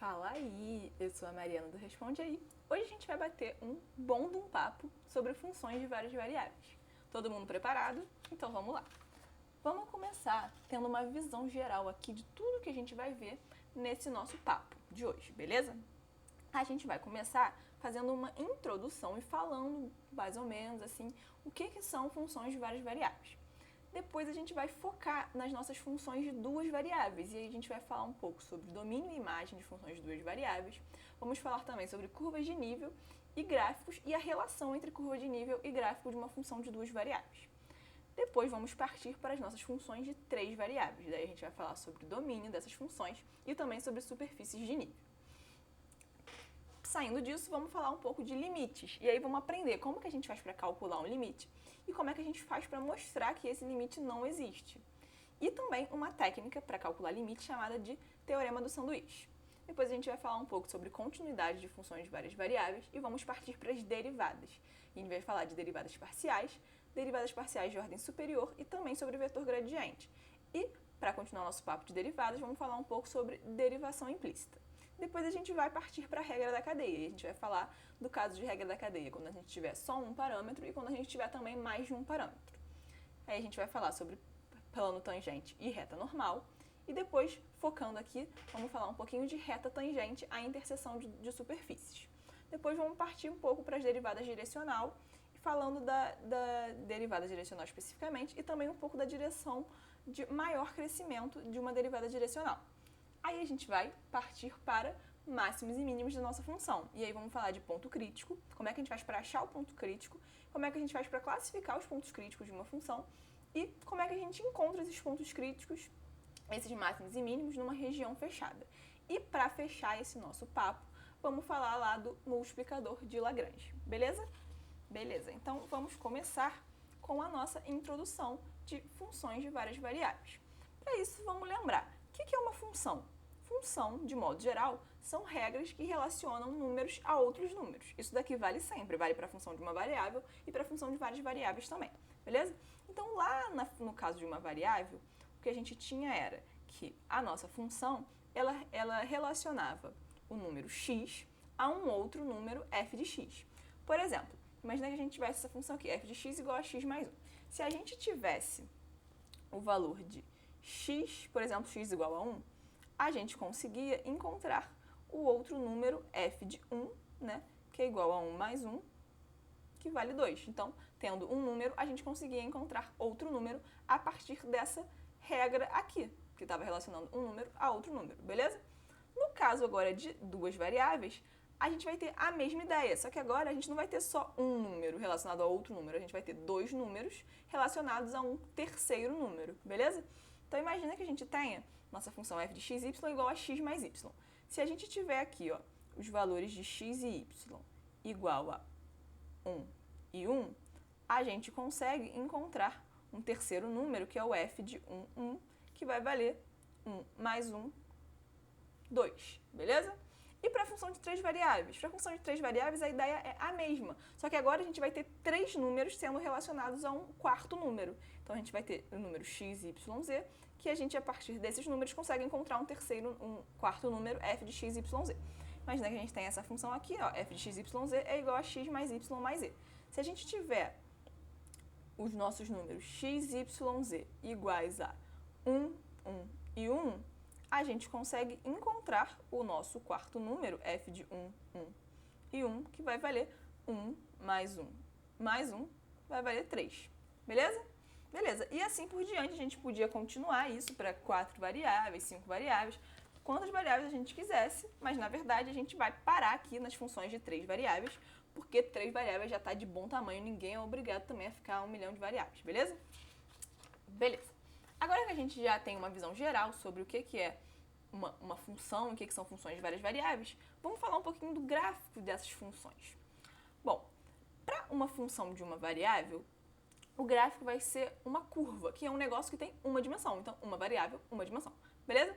Fala aí, eu sou a Mariana do Responde Aí. Hoje a gente vai bater um bom de um papo sobre funções de várias variáveis. Todo mundo preparado? Então vamos lá. Vamos começar tendo uma visão geral aqui de tudo que a gente vai ver nesse nosso papo de hoje, beleza? A gente vai começar fazendo uma introdução e falando mais ou menos assim o que são funções de várias variáveis. Depois a gente vai focar nas nossas funções de duas variáveis, e aí a gente vai falar um pouco sobre domínio e imagem de funções de duas variáveis. Vamos falar também sobre curvas de nível e gráficos e a relação entre curva de nível e gráfico de uma função de duas variáveis. Depois vamos partir para as nossas funções de três variáveis, daí a gente vai falar sobre o domínio dessas funções e também sobre superfícies de nível. Saindo disso, vamos falar um pouco de limites, e aí vamos aprender como que a gente faz para calcular um limite e como é que a gente faz para mostrar que esse limite não existe. E também uma técnica para calcular limite chamada de teorema do sanduíche. Depois a gente vai falar um pouco sobre continuidade de funções de várias variáveis e vamos partir para as derivadas. E a gente vai falar de derivadas parciais de ordem superior e também sobre vetor gradiente. E, para continuar nosso papo de derivadas, vamos falar um pouco sobre derivação implícita. Depois a gente vai partir para a regra da cadeia, e a gente vai falar do caso de regra da cadeia, quando a gente tiver só um parâmetro e quando a gente tiver também mais de um parâmetro. Aí a gente vai falar sobre plano tangente e reta normal, e depois, focando aqui, vamos falar um pouquinho de reta tangente à interseção de superfícies. Depois vamos partir um pouco para as derivadas direcional, falando da derivada direcional especificamente, e também um pouco da direção de maior crescimento de uma derivada direcional. Aí a gente vai partir para máximos e mínimos da nossa função. E aí vamos falar de ponto crítico, como é que a gente faz para achar o ponto crítico, como é que a gente faz para classificar os pontos críticos de uma função e como é que a gente encontra esses pontos críticos, esses máximos e mínimos, numa região fechada. E para fechar esse nosso papo, vamos falar lá do multiplicador de Lagrange, beleza? Beleza, então vamos começar com a nossa introdução de funções de várias variáveis. Para isso, vamos lembrar, o que é uma função? Função, de modo geral, são regras que relacionam números a outros números. Isso daqui vale sempre, vale para a função de uma variável e para a função de várias variáveis também, beleza? Então, lá no caso de uma variável, o que a gente tinha era que a nossa função, ela relacionava o número x a um outro número f de x. Por exemplo, imagina que a gente tivesse essa função aqui, f de x igual a x mais 1. Se a gente tivesse o valor de x, por exemplo, x igual a 1, a gente conseguia encontrar o outro número f de 1, né, que é igual a 1 mais 1, que vale 2. Então, tendo um número, a gente conseguia encontrar outro número a partir dessa regra aqui, que estava relacionando um número a outro número, beleza? No caso agora de duas variáveis, a gente vai ter a mesma ideia, só que agora a gente não vai ter só um número relacionado a outro número, a gente vai ter dois números relacionados a um terceiro número, beleza? Então imagina que a gente tenha nossa função f de x e y igual a x mais y. Se a gente tiver aqui, ó, os valores de x e y igual a 1 e 1, a gente consegue encontrar um terceiro número, que é o f de 1, 1, que vai valer 1 mais 1, 2, beleza? E para a função de três variáveis? Para a função de três variáveis, a ideia é a mesma, só que agora a gente vai ter três números sendo relacionados a um quarto número. Então, a gente vai ter o número x, y, z, que a gente, a partir desses números, consegue encontrar um quarto número, f de x, y, z. Imagina que a gente tem essa função aqui, ó, f de x, y, z é igual a x mais y mais z. Se a gente tiver os nossos números x, y, z iguais a 1, 1 e 1, a gente consegue encontrar o nosso quarto número, f de 1, 1 e 1, que vai valer 1 mais 1 mais 1, vai valer 3, beleza? Beleza, e assim por diante, a gente podia continuar isso para 4 variáveis, 5 variáveis, quantas variáveis a gente quisesse, mas na verdade a gente vai parar aqui nas funções de 3 variáveis, porque 3 variáveis já está de bom tamanho, ninguém é obrigado também a ficar 1 milhão de variáveis, beleza? Beleza. Agora que a gente já tem uma visão geral sobre o que é uma função e o que são funções de várias variáveis, vamos falar um pouquinho do gráfico dessas funções. Bom, para uma função de uma variável, o gráfico vai ser uma curva, que é um negócio que tem uma dimensão. Então, uma variável, uma dimensão, beleza?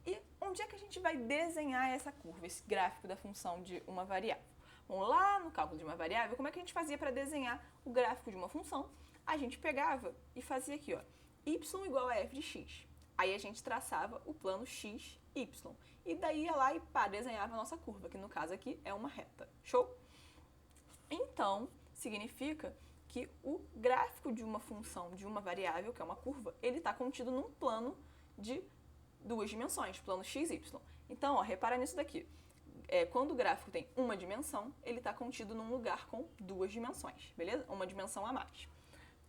E onde é que a gente vai desenhar essa curva, esse gráfico da função de uma variável? Bom, lá no cálculo de uma variável, como é que a gente fazia para desenhar o gráfico de uma função? A gente pegava e fazia aqui, ó, y igual a f de x. Aí a gente traçava o plano x y. E daí ia lá e pá, desenhava a nossa curva, que no caso aqui é uma reta. Show? Então, significa que o gráfico de uma função, de uma variável, que é uma curva, ele está contido num plano de duas dimensões, plano x, y. Então, ó, repara nisso daqui. Quando o gráfico tem uma dimensão, ele está contido num lugar com duas dimensões, beleza? Uma dimensão a mais.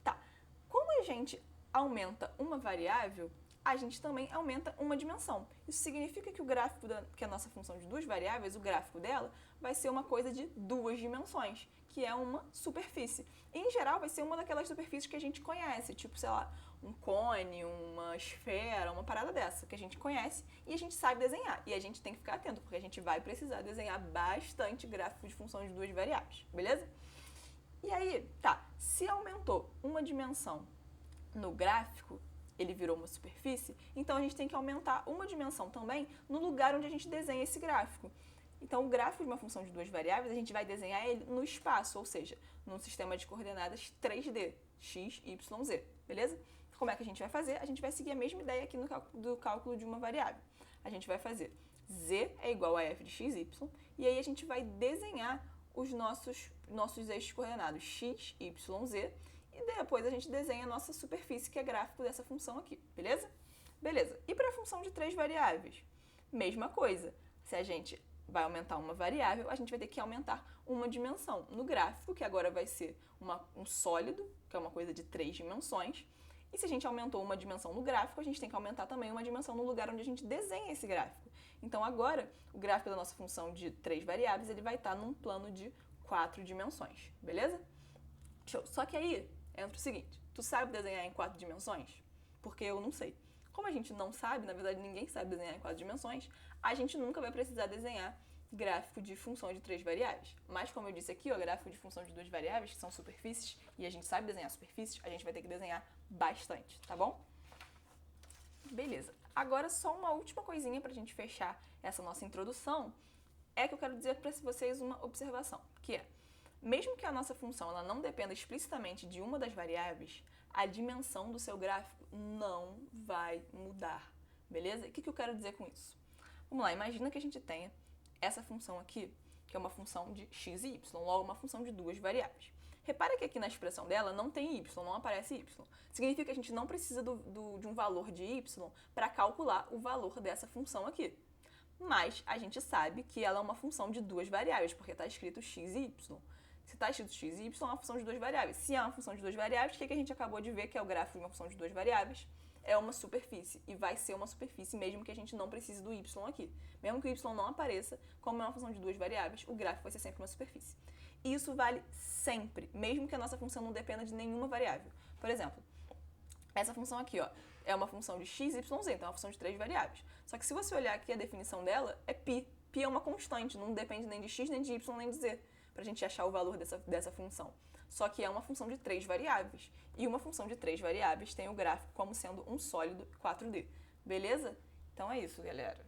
Tá. Como a gente aumenta uma variável, a gente também aumenta uma dimensão. Isso significa que o gráfico que é a nossa função de duas variáveis, o gráfico dela, vai ser uma coisa de duas dimensões, que é uma superfície. Em geral, vai ser uma daquelas superfícies que a gente conhece, tipo, sei lá, um cone, uma esfera, uma parada dessa, que a gente conhece e a gente sabe desenhar. E a gente tem que ficar atento, porque a gente vai precisar desenhar bastante gráfico de função de duas variáveis, beleza? E aí, tá, se aumentou uma dimensão no gráfico, ele virou uma superfície, então a gente tem que aumentar uma dimensão também no lugar onde a gente desenha esse gráfico. Então, o gráfico de uma função de duas variáveis, a gente vai desenhar ele no espaço, ou seja, num sistema de coordenadas 3D, x, y, z, beleza? Como é que a gente vai fazer? A gente vai seguir a mesma ideia aqui do cálculo de uma variável. A gente vai fazer z é igual a f de x, y, e aí a gente vai desenhar os nossos eixos coordenados x, y, z, e depois a gente desenha a nossa superfície, que é gráfico dessa função aqui, beleza? Beleza. E para a função de três variáveis? Mesma coisa. Se a gente vai aumentar uma variável, a gente vai ter que aumentar uma dimensão no gráfico, que agora vai ser um sólido, que é uma coisa de três dimensões. E se a gente aumentou uma dimensão no gráfico, a gente tem que aumentar também uma dimensão no lugar onde a gente desenha esse gráfico. Então agora, o gráfico da nossa função de três variáveis, ele vai estar num plano de 4 dimensões, beleza? Show. Só que aí entra o seguinte, tu sabe desenhar em 4 dimensões? Porque eu não sei. Como a gente não sabe, na verdade ninguém sabe desenhar em 4 dimensões, a gente nunca vai precisar desenhar gráfico de função de 3 variáveis. Mas como eu disse aqui, o gráfico de função de 2 variáveis, que são superfícies, e a gente sabe desenhar superfícies, a gente vai ter que desenhar bastante, tá bom? Beleza. Agora só uma última coisinha pra gente fechar essa nossa introdução, é que eu quero dizer para vocês uma observação, que é, mesmo que a nossa função ela não dependa explicitamente de uma das variáveis, a dimensão do seu gráfico não vai mudar, beleza? O que eu quero dizer com isso? Vamos lá, imagina que a gente tenha essa função aqui, que é uma função de x e y, logo uma função de duas variáveis. Repara que aqui na expressão dela não tem y, não aparece y. Significa que a gente não precisa de um valor de y para calcular o valor dessa função aqui. Mas a gente sabe que ela é uma função de duas variáveis, porque está escrito x e y. Se está escrito x e y, é uma função de duas variáveis. Se é uma função de duas variáveis, o que a gente acabou de ver, que é o gráfico de uma função de duas variáveis? É uma superfície, e vai ser uma superfície mesmo que a gente não precise do y aqui. Mesmo que o y não apareça, como é uma função de duas variáveis, o gráfico vai ser sempre uma superfície. E isso vale sempre, mesmo que a nossa função não dependa de nenhuma variável. Por exemplo, essa função aqui, ó, é uma função de x, y, z, então é uma função de três variáveis. Só que se você olhar aqui, a definição dela é π. Π é uma constante, não depende nem de x, nem de y, nem de z, para a gente achar o valor dessa função. Só que é uma função de três variáveis. E uma função de três variáveis tem o gráfico como sendo um sólido 4D. Beleza? Então é isso, galera.